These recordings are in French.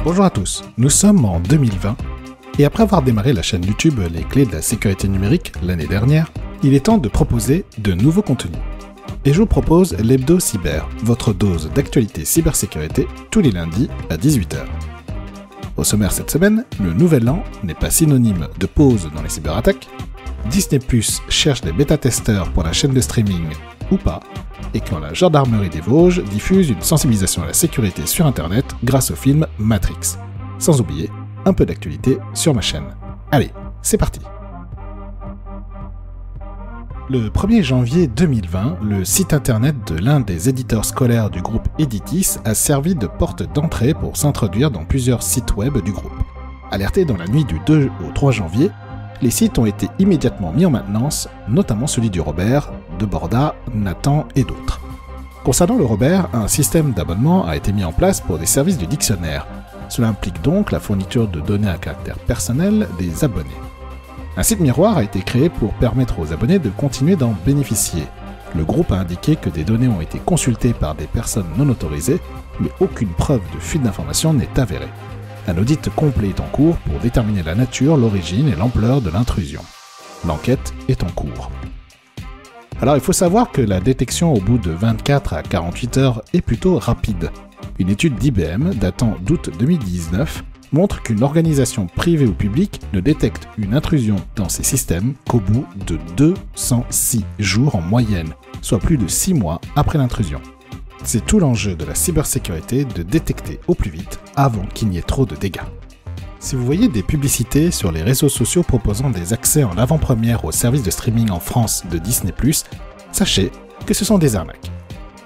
Bonjour à tous, nous sommes en 2020 et après avoir démarré la chaîne YouTube Les Clés de la sécurité numérique l'année dernière, il est temps de proposer de nouveaux contenus. Et je vous propose l'Hebdo Cyber, votre dose d'actualité cybersécurité tous les lundis à 18h. Au sommaire cette semaine, le nouvel an n'est pas synonyme de pause dans les cyberattaques, Disney+ cherche des bêta-testeurs pour la chaîne de streaming ou pas, et quand la Gendarmerie des Vosges diffuse une sensibilisation à la sécurité sur Internet grâce au film Matrix. Sans oublier, un peu d'actualité sur ma chaîne. Allez, c'est parti! Le 1er janvier 2020, le site internet de l'un des éditeurs scolaires du groupe Editis a servi de porte d'entrée pour s'introduire dans plusieurs sites web du groupe. Alertés dans la nuit du 2 au 3 janvier, les sites ont été immédiatement mis en maintenance, notamment celui du Robert, de Borda, Nathan et d'autres. Concernant le Robert, un système d'abonnement a été mis en place pour des services du dictionnaire. Cela implique donc la fourniture de données à caractère personnel des abonnés. Un site miroir a été créé pour permettre aux abonnés de continuer d'en bénéficier. Le groupe a indiqué que des données ont été consultées par des personnes non autorisées, mais aucune preuve de fuite d'informations n'est avérée. Un audit complet est en cours pour déterminer la nature, l'origine et l'ampleur de l'intrusion. L'enquête est en cours. Alors il faut savoir que la détection au bout de 24 à 48 heures est plutôt rapide. Une étude d'IBM datant d'août 2019 montre qu'une organisation privée ou publique ne détecte une intrusion dans ses systèmes qu'au bout de 206 jours en moyenne, soit plus de 6 mois après l'intrusion. C'est tout l'enjeu de la cybersécurité de détecter au plus vite avant qu'il n'y ait trop de dégâts. Si vous voyez des publicités sur les réseaux sociaux proposant des accès en avant-première aux services de streaming en France de Disney+, sachez que ce sont des arnaques.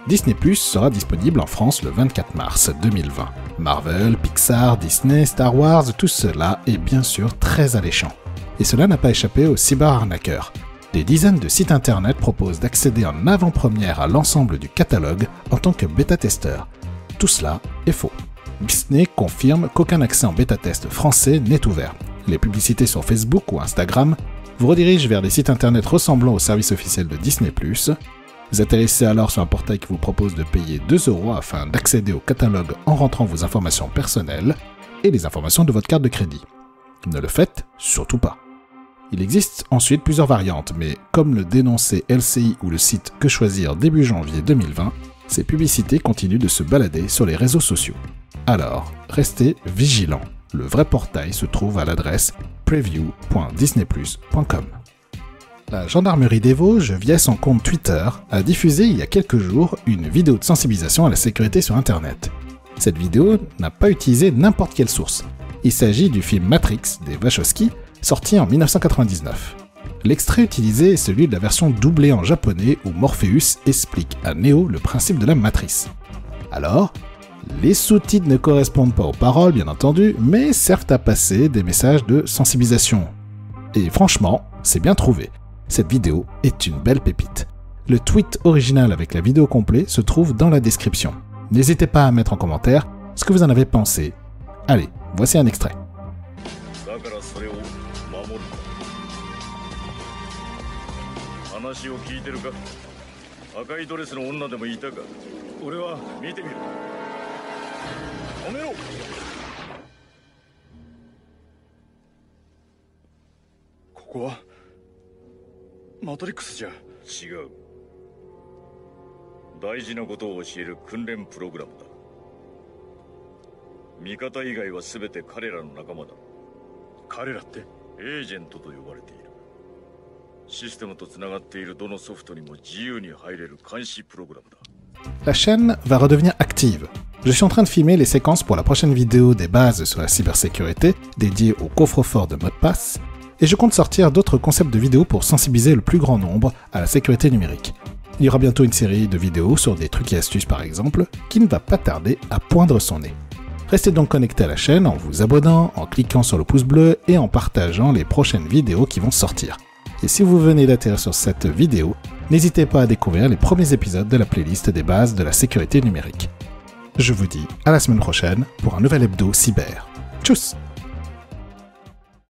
Disney+ sera disponible en France le 24 mars 2020. Marvel, Pixar, Disney, Star Wars, tout cela est bien sûr très alléchant. Et cela n'a pas échappé aux cyber-arnaqueurs. Des dizaines de sites internet proposent d'accéder en avant-première à l'ensemble du catalogue en tant que bêta-testeur. Tout cela est faux. Disney confirme qu'aucun accès en bêta-test français n'est ouvert. Les publicités sur Facebook ou Instagram vous redirigent vers des sites internet ressemblant au service officiel de Disney+. Vous atterrissez alors sur un portail qui vous propose de payer 2 € afin d'accéder au catalogue en rentrant vos informations personnelles et les informations de votre carte de crédit. Ne le faites surtout pas. Il existe ensuite plusieurs variantes, mais comme le dénonçait LCI ou le site Que Choisir début janvier 2020, ces publicités continuent de se balader sur les réseaux sociaux. Alors, restez vigilants. Le vrai portail se trouve à l'adresse preview.disneyplus.com. La Gendarmerie des Vosges, via son compte Twitter, a diffusé il y a quelques jours une vidéo de sensibilisation à la sécurité sur Internet. Cette vidéo n'a pas utilisé n'importe quelle source. Il s'agit du film Matrix des Wachowski, sorti en 1999. L'extrait utilisé est celui de la version doublée en japonais où Morpheus explique à Neo le principe de la matrice. Alors, les sous-titres ne correspondent pas aux paroles bien entendu, mais servent à passer des messages de sensibilisation. Et franchement, c'est bien trouvé. Cette vidéo est une belle pépite. Le tweet original avec la vidéo complète se trouve dans la description. N'hésitez pas à mettre en commentaire ce que vous en avez pensé. Allez, voici un extrait. La chaîne va redevenir active. Je suis en train de filmer les séquences pour la prochaine vidéo des bases sur la cybersécurité, dédiée au coffre-fort de mot de passe, et je compte sortir d'autres concepts de vidéos pour sensibiliser le plus grand nombre à la sécurité numérique. Il y aura bientôt une série de vidéos sur des trucs et astuces par exemple, qui ne va pas tarder à poindre son nez. Restez donc connectés à la chaîne en vous abonnant, en cliquant sur le pouce bleu et en partageant les prochaines vidéos qui vont sortir. Et si vous venez d'atterrir sur cette vidéo, n'hésitez pas à découvrir les premiers épisodes de la playlist des bases de la sécurité numérique. Je vous dis à la semaine prochaine pour un nouvel hebdo cyber. Tchuss!